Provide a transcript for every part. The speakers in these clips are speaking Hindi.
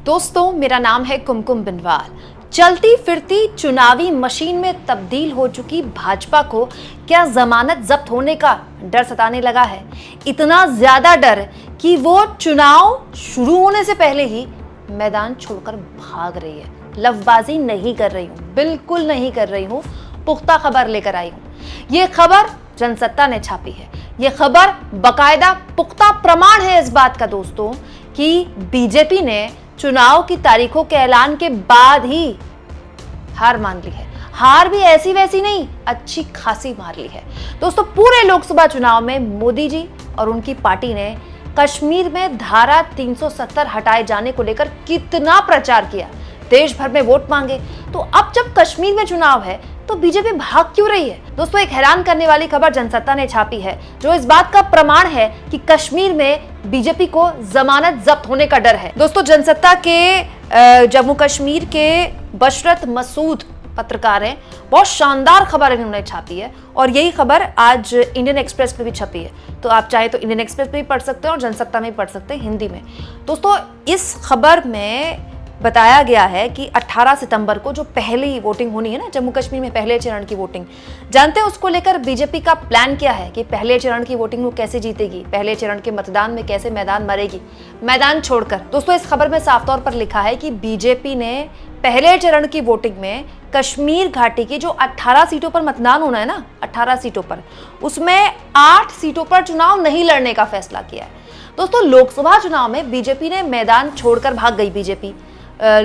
दोस्तों, मेरा नाम है कुमकुम बिनवाल। चलती फिरती चुनावी मशीन में तब्दील हो चुकी भाजपा को क्या जमानत जब्त होने का डर सताने लगा है? इतना ज्यादा डर कि वो चुनाव शुरू होने से पहले ही मैदान छोड़कर भाग रही है। लफबाजी नहीं कर रही हूँ, बिल्कुल नहीं कर रही हूँ, पुख्ता खबर लेकर आई हूँ। ये खबर जनसत्ता ने छापी है। ये खबर बकायदा पुख्ता प्रमाण है इस बात का दोस्तों कि बीजेपी ने चुनाव की तारीखों के ऐलान के बाद ही हार मान ली है। हार भी ऐसी वैसी नहीं, अच्छी खासी मार ली है। दोस्तों, पूरे लोकसभा चुनाव में मोदी जी और उनकी पार्टी ने कश्मीर में धारा 370 हटाए जाने को लेकर कितना प्रचार किया, देश भर में वोट मांगे। तो अब जब कश्मीर में चुनाव है तो बीजेपी भाग क्यों रही है? दोस्तों, एक हैरान करने वाली खबर जनसत्ता ने छापी है जो इस बात का प्रमाण है कि कश्मीर में बीजेपी को जमानत जब्त होने का डर है। दोस्तों, जनसत्ता के जम्मू कश्मीर के बशरत मसूद पत्रकार हैं, बहुत शानदार खबर इन्होंने छापी है और यही खबर आज इंडियन एक्सप्रेस पे भी छपी है। तो आप चाहे तो इंडियन एक्सप्रेस पे भी पढ़ सकते हैं और जनसत्ता में भी पढ़ सकते हैं हिंदी में। दोस्तों, इस खबर में बताया गया है कि 18 सितंबर को जो पहली वोटिंग होनी है ना जम्मू कश्मीर में, पहले चरण की वोटिंग, जानते हैं उसको लेकर बीजेपी का प्लान क्या है कि पहले चरण की वोटिंग वो कैसे जीतेगी, पहले चरण के मतदान में कैसे मैदान मरेगी, मैदान छोड़कर। दोस्तों, इस खबर में साफ तौर पर लिखा है कि बीजेपी ने पहले चरण की वोटिंग में कश्मीर घाटी की जो 18 सीटों पर मतदान होना है ना, 18 सीटों पर, उसमें 8 सीटों पर चुनाव नहीं लड़ने का फैसला किया है। दोस्तों, लोकसभा चुनाव में बीजेपी ने मैदान छोड़कर भाग गई। बीजेपी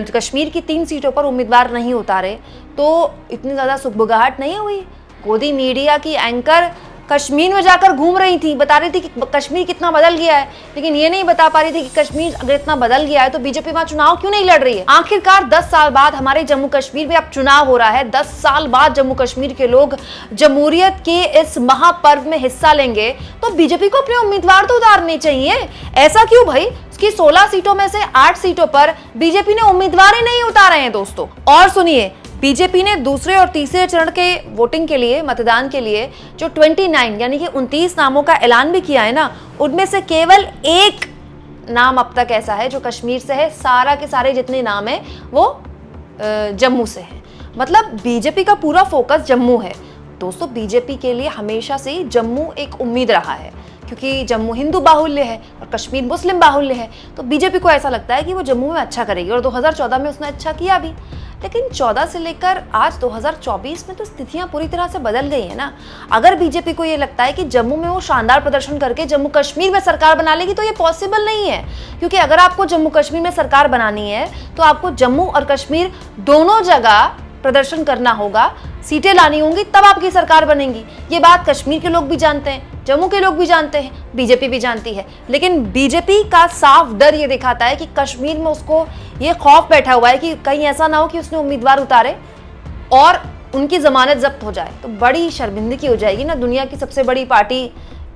कश्मीर की 3 सीटों पर उम्मीदवार नहीं उतारे तो इतनी ज्यादा सुगबुगाहट नहीं हुई। गोदी मीडिया की एंकर कश्मीर में जाकर घूम रही थी, बता रही थी कि कश्मीर कितना बदल गया है, लेकिन ये नहीं बता पा रही थी कि कश्मीर अगर इतना बदल गया है तो बीजेपी वहां चुनाव क्यों नहीं लड़ रही है। आखिरकार 10 साल बाद हमारे जम्मू कश्मीर में अब चुनाव हो रहा है। 10 साल बाद जम्मू कश्मीर के लोग जमहूरियत के इस महापर्व में हिस्सा लेंगे तो बीजेपी को अपने उम्मीदवार तो उतारने चाहिए। ऐसा क्यों भाई कि 16 सीटों में से 8 सीटों पर बीजेपी ने उम्मीदवार ही नहीं उतारे हैं दोस्तों। और सुनिए, बीजेपी ने दूसरे और तीसरे चरण के वोटिंग के लिए, मतदान के लिए जो 29 यानी कि 29 नामों का ऐलान भी किया है ना, उनमें से केवल एक नाम अब तक ऐसा है जो कश्मीर से है। सारा के सारे जितने नाम है वो जम्मू से है। मतलब बीजेपी का पूरा फोकस जम्मू है। दोस्तों, बीजेपी के लिए हमेशा से ही जम्मू एक उम्मीद रहा है क्योंकि जम्मू हिंदू बाहुल्य है और कश्मीर मुस्लिम बाहुल्य है। तो बीजेपी को ऐसा लगता है कि वो जम्मू में अच्छा करेगी और 2014 में उसने अच्छा किया भी। लेकिन 14 से लेकर आज 2024 में तो स्थितियां पूरी तरह से बदल गई है ना। अगर बीजेपी को ये लगता है कि जम्मू में वो शानदार प्रदर्शन करके जम्मू कश्मीर में सरकार बना लेगी तो ये पॉसिबल नहीं है, क्योंकि अगर आपको जम्मू कश्मीर में सरकार बनानी है तो आपको जम्मू और कश्मीर दोनों जगह प्रदर्शन करना होगा, सीटें लानी होंगी, तब आपकी सरकार बनेगी। ये बात कश्मीर के लोग भी जानते हैं, जम्मू के लोग भी जानते हैं, बीजेपी भी जानती है। लेकिन बीजेपी का साफ डर ये दिखाता है कि कश्मीर में उसको ये खौफ बैठा हुआ है कि कहीं ऐसा ना हो कि उसने उम्मीदवार उतारे और उनकी जमानत जब्त हो जाए तो बड़ी शर्मिंदगी हो जाएगी ना। दुनिया की सबसे बड़ी पार्टी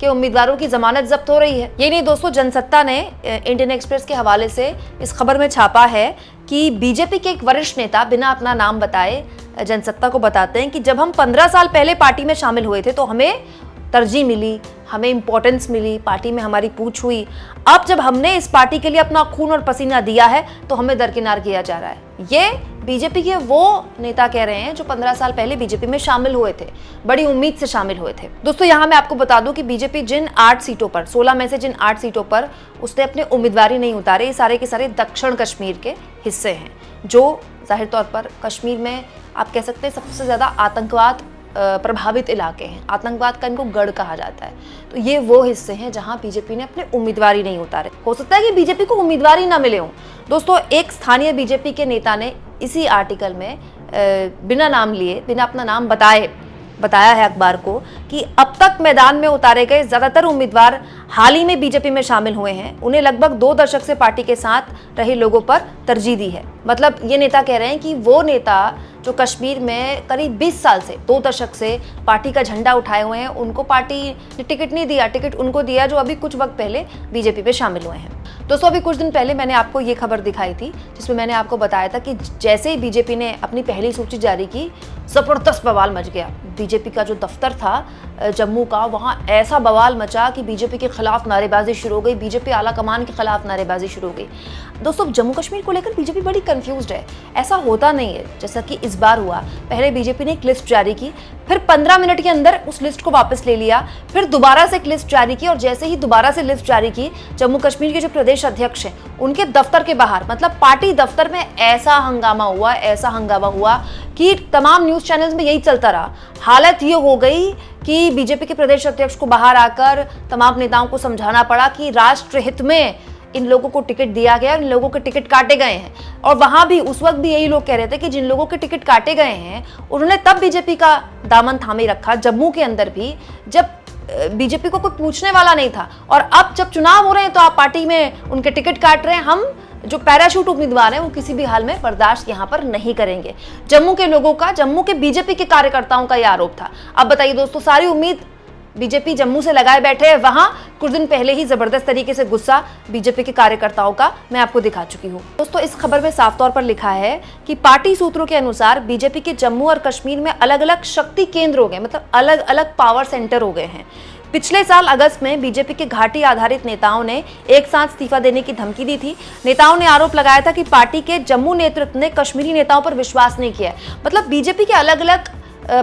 के उम्मीदवारों की जमानत जब्त हो रही है। ये नहीं दोस्तों, जनसत्ता ने इंडियन एक्सप्रेस के हवाले से इस खबर में छापा है कि बीजेपी के एक वरिष्ठ नेता बिना अपना नाम बताए जनसत्ता को बताते हैं कि जब हम 15 साल पहले पार्टी में शामिल हुए थे तो हमें तरजीह मिली, हमें इंपॉर्टेंस मिली, पार्टी में हमारी पूछ हुई। अब जब हमने इस पार्टी के लिए अपना खून और पसीना दिया है तो हमें दरकिनार किया जा रहा है। ये बीजेपी के वो नेता कह रहे हैं जो 15 साल पहले बीजेपी में शामिल हुए थे, बड़ी उम्मीद से शामिल हुए थे। दोस्तों, यहाँ मैं आपको बता दूं कि बीजेपी जिन 8 सीटों पर, 16 में से जिन 8 सीटों पर उसने अपने उम्मीदवार नहीं उतारे, ये सारे के सारे दक्षिण कश्मीर के हिस्से हैं, जो जाहिर तौर पर कश्मीर में आप कह सकते हैं सबसे ज्यादा आतंकवाद प्रभावित इलाके हैं। आतंकवाद का इनको गढ़ कहा जाता है। तो ये वो हिस्से हैं जहां बीजेपी ने अपने उम्मीदवार ही नहीं उतारे। हो सकता है कि बीजेपी को उम्मीदवार ही ना मिले हों। दोस्तों, एक स्थानीय बीजेपी के नेता ने इसी आर्टिकल में बिना नाम लिए, बिना अपना नाम बताया है अखबार को कि अब तक मैदान में उतारे गए ज्यादातर उम्मीदवार हाल ही में बीजेपी में शामिल हुए हैं। उन्हें लगभग 2 दशक से पार्टी के साथ रहे लोगों पर तरजीह दी है। मतलब ये नेता कह रहे हैं कि वो नेता जो कश्मीर में करीब 20 साल से, 2 दशक से पार्टी का झंडा उठाए हुए हैं, उनको पार्टी ने टिकट नहीं दिया। टिकट उनको दिया जो अभी कुछ वक्त पहले बीजेपी में शामिल हुए हैं। दोस्तों, अभी कुछ दिन पहले मैंने आपको ये खबर दिखाई थी जिसमें मैंने आपको बताया था कि जैसे ही बीजेपी ने अपनी पहली सूची जारी की, जबरदस्त बवाल मच गया। बीजेपी का जो दफ्तर था जम्मू का, वहाँ ऐसा बवाल मचा कि बीजेपी के खिलाफ नारेबाजी शुरू हो गई, बीजेपी आला कमान के खिलाफ नारेबाजी शुरू हो गई। दोस्तों, जम्मू कश्मीर को लेकर बीजेपी बड़ी कंफ्यूज्ड है। ऐसा होता नहीं है जैसा कि इस बार हुआ। पहले बीजेपी ने एक लिस्ट जारी की, फिर 15 मिनट के अंदर उस लिस्ट को वापस ले लिया, फिर दोबारा से एक लिस्ट जारी की, और जैसे ही दोबारा से लिस्ट जारी की, जम्मू कश्मीर के जो प्रदेश अध्यक्ष हैं उनके दफ्तर के बाहर, मतलब पार्टी दफ्तर में ऐसा हंगामा हुआ कि तमाम न्यूज चैनल्स में यही चलता रहा। हालत ये हो गई कि बीजेपी के प्रदेश अध्यक्ष को बाहर आकर तमाम नेताओं को समझाना पड़ा कि राष्ट्र हित में इन लोगों को टिकट दिया गया, इन लोगों के टिकट काटे गए हैं। और वहां भी उस वक्त भी यही लोग कह रहे थे कि जिन लोगों के टिकट काटे गए हैं उन्होंने तब बीजेपी का दामन थामे रखा, जम्मू के अंदर भी, जब बीजेपी को कोई पूछने वाला नहीं था। और अब जब चुनाव हो रहे हैं तो आप पार्टी में उनके टिकट काट रहे हैं। हम जो पैराशूट उम्मीदवार हैं वो किसी भी हाल में बर्दाश्त यहां पर नहीं करेंगे। जम्मू के लोगों का, जम्मू के बीजेपी के कार्यकर्ताओं का यह आरोप था। अब बताइए दोस्तों, सारी उम्मीद बीजेपी जम्मू से लगाए बैठे हैं। वहां कुछ दिन पहले ही जबरदस्त तरीके से गुस्सा बीजेपी के कार्यकर्ताओं का मैं आपको दिखा चुकी हूं। दोस्तों, इस खबर में साफ तौर पर लिखा है कि पार्टी सूत्रों के अनुसार बीजेपी के जम्मू और कश्मीर में अलग अलग शक्ति केंद्र हो गए, मतलब अलग अलग पावर सेंटर हो गए हैं। पिछले साल अगस्त में बीजेपी के घाटी आधारित नेताओं ने एक साथ इस्तीफा देने की धमकी दी थी। नेताओं ने आरोप लगाया था कि पार्टी के जम्मू नेतृत्व ने कश्मीरी नेताओं पर विश्वास नहीं किया। मतलब बीजेपी के अलग अलग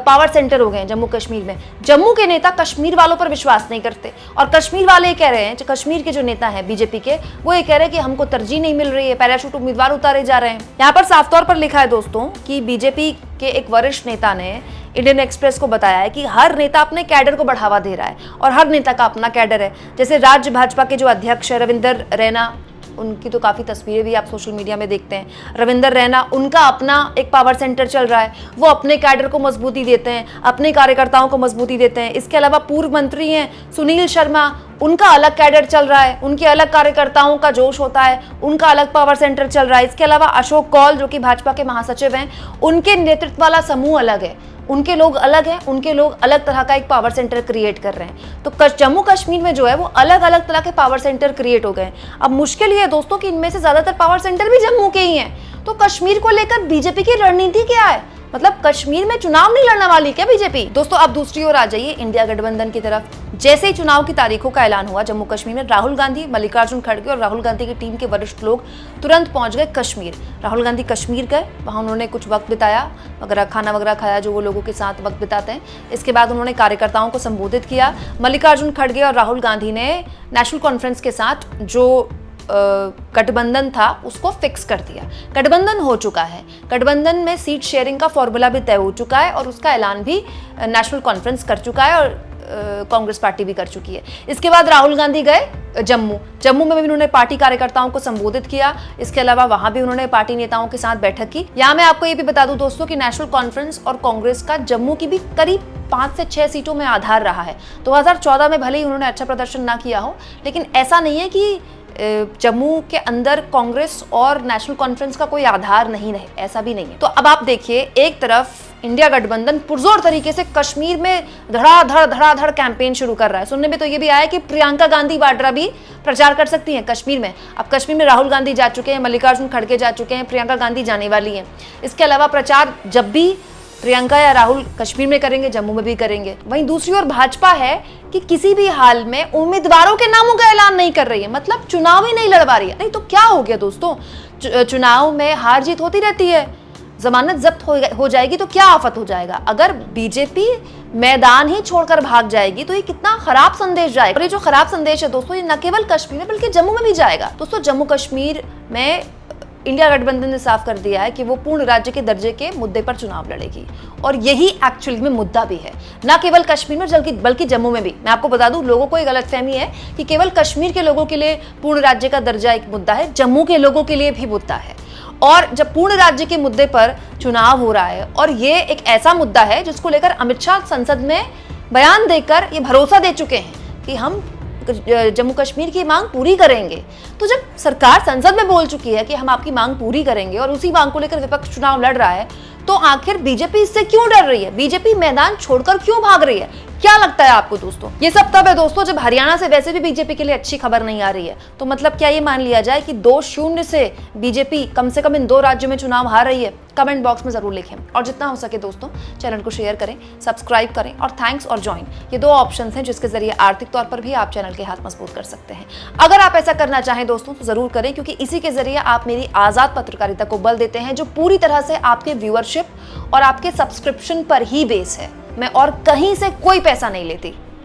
पावर सेंटर हो गए हैं जम्मू कश्मीर में। जम्मू के नेता कश्मीर वालों पर विश्वास नहीं करते, और कश्मीर वाले ये कह रहे हैं, कश्मीर के जो नेता हैं बीजेपी के, वो ये कह रहे हैं कि हमको तरजीह नहीं मिल रही है, पैराशूट उम्मीदवार उतारे जा रहे हैं। यहाँ पर साफ तौर पर लिखा है दोस्तों कि बीजेपी के एक वरिष्ठ नेता ने इंडियन एक्सप्रेस को बताया है कि हर नेता अपने कैडर को बढ़ावा दे रहा है, और हर नेता का अपना कैडर है। जैसे राज्य भाजपा के जो अध्यक्ष है रविंदर रैना, उनकी तो काफ़ी तस्वीरें भी आप सोशल मीडिया में देखते हैं। रविंदर रैना, उनका अपना एक पावर सेंटर चल रहा है, वो अपने कैडर को मजबूती देते हैं, अपने कार्यकर्ताओं को मजबूती देते हैं। इसके अलावा पूर्व मंत्री हैं सुनील शर्मा, उनका अलग कैडर चल रहा है, उनके अलग कार्यकर्ताओं का जोश होता है, उनका अलग पावर सेंटर चल रहा है। इसके अलावा अशोक कौल जो कि भाजपा के महासचिव हैं, उनके नेतृत्व वाला समूह अलग है, उनके लोग अलग हैं, उनके लोग अलग तरह का एक पावर सेंटर क्रिएट कर रहे हैं। तो जम्मू कश्मीर में जो है वो अलग अलग तरह के पावर सेंटर क्रिएट हो गए। अब मुश्किल ये है दोस्तों कि इनमें से ज्यादातर पावर सेंटर भी जम्मू के ही हैं। तो कश्मीर को लेकर बीजेपी की रणनीति क्या है? मतलब कश्मीर में चुनाव नहीं लड़ने वाली क्या बीजेपी? दोस्तों, अब दूसरी ओर आ जाइए इंडिया गठबंधन की तरफ। जैसे ही चुनाव की तारीखों का ऐलान हुआ जम्मू कश्मीर में, राहुल गांधी, मल्लिकार्जुन खड़गे और राहुल गांधी की टीम के वरिष्ठ लोग तुरंत पहुंच गए कश्मीर। राहुल गांधी कश्मीर गए, वहां उन्होंने कुछ वक्त बिताया, वगैरह खाना वगैरह खाया जो वो लोगों के साथ वक्त बिताते हैं। इसके बाद उन्होंने कार्यकर्ताओं को संबोधित किया। मल्लिकार्जुन खड़गे और राहुल गांधी ने नेशनल कॉन्फ्रेंस के साथ जो गठबंधन था उसको फिक्स कर दिया। गठबंधन हो चुका है, गठबंधन में सीट शेयरिंग का फॉर्मूला भी तय हो चुका है, और उसका ऐलान भी नेशनल कॉन्फ्रेंस कर चुका है, और कांग्रेस पार्टी भी कर चुकी है। इसके बाद राहुल गांधी गए जम्मू में भी उन्होंने पार्टी कार्यकर्ताओं को संबोधित किया। इसके अलावा वहां भी उन्होंने पार्टी नेताओं के साथ बैठक की। यहाँ मैं आपको ये भी बता दूं दोस्तों कि नेशनल कॉन्फ्रेंस और कांग्रेस का जम्मू की भी करीब 5 से 6 सीटों में आधार रहा है। 2014 में भले ही उन्होंने अच्छा प्रदर्शन ना किया हो, लेकिन ऐसा नहीं है कि जम्मू के अंदर कांग्रेस और नेशनल कॉन्फ्रेंस का कोई आधार नहीं रहे, ऐसा भी नहीं है। तो अब आप देखिए, एक तरफ इंडिया गठबंधन पुरजोर तरीके से कश्मीर में धड़ाधड़ कैंपेन शुरू कर रहा है। सुनने में तो ये भी आया कि प्रियंका गांधी वाड्रा भी प्रचार कर सकती हैं कश्मीर में। अब कश्मीर में राहुल गांधी जा चुके हैं, मल्लिकार्जुन खड़गे जा चुके हैं, प्रियंका गांधी जाने वाली हैं। इसके अलावा प्रचार जब भी प्रियंका या राहुल कश्मीर में करेंगे, जम्मू में भी करेंगे। वहीं दूसरी ओर भाजपा है कि किसी भी हाल में उम्मीदवारों के नामों का ऐलान नहीं कर रही है, मतलब चुनाव ही नहीं लड़वा रही है। नहीं तो क्या हो गया दोस्तों, चुनाव में हार जीत होती रहती है, जमानत जब्त हो जाएगी तो क्या आफत हो जाएगा। अगर बीजेपी मैदान ही छोड़कर भाग जाएगी तो ये कितना खराब संदेश जाएगा। और ये जो खराब संदेश है दोस्तों, ये न केवल कश्मीर में बल्कि जम्मू में भी जाएगा। दोस्तों, जम्मू कश्मीर में इंडिया गठबंधन ने साफ कर दिया है कि वो पूर्ण राज्य के दर्जे के मुद्दे पर चुनाव लड़ेगी, और यही एक्चुअली में मुद्दा भी है, न केवल कश्मीर में बल्कि जम्मू में भी। मैं आपको बता दूं, लोगों को एक गलतफहमी है कि केवल कश्मीर के लोगों के लिए पूर्ण राज्य का दर्जा एक मुद्दा है, जम्मू के लोगों के लिए भी मुद्दा है। और जब पूर्ण राज्य के मुद्दे पर चुनाव हो रहा है, और ये एक ऐसा मुद्दा है जिसको लेकर अमित शाह संसद में बयान देकर ये भरोसा दे चुके हैं कि हम जम्मू कश्मीर की मांग पूरी करेंगे। तो जब सरकार संसद में बोल चुकी है कि हम आपकी मांग पूरी करेंगे, और उसी मांग को लेकर विपक्ष चुनाव लड़ रहा है, तो आखिर बीजेपी इससे क्यों डर रही है? बीजेपी मैदान छोड़कर क्यों भाग रही है? क्या लगता है आपको दोस्तों? ये सब तब है दोस्तों जब हरियाणा से वैसे भी बीजेपी के लिए अच्छी खबर नहीं आ रही है। तो मतलब क्या ये मान लिया जाए कि 2-0 से बीजेपी कम से कम इन 2 राज्यों में चुनाव हार रही है? कमेंट बॉक्स में जरूर लिखें और जितना हो सके दोस्तों चैनल को शेयर करें, सब्सक्राइब करें और थैंक्स और ज्वाइन, ये 2 ऑप्शन हैं जिसके जरिए आर्थिक तौर पर भी आप चैनल के हाथ मजबूत कर सकते हैं। अगर आप ऐसा करना चाहें दोस्तों तो जरूर करें, क्योंकि इसी के जरिए आप मेरी आजाद पत्रकारिता को बल देते हैं, जो पूरी तरह से आपके व्यूअरशिप और आपके सब्सक्रिप्शन पर ही बेस है। मैं और कहीं से कोई पैसा नहीं लेती।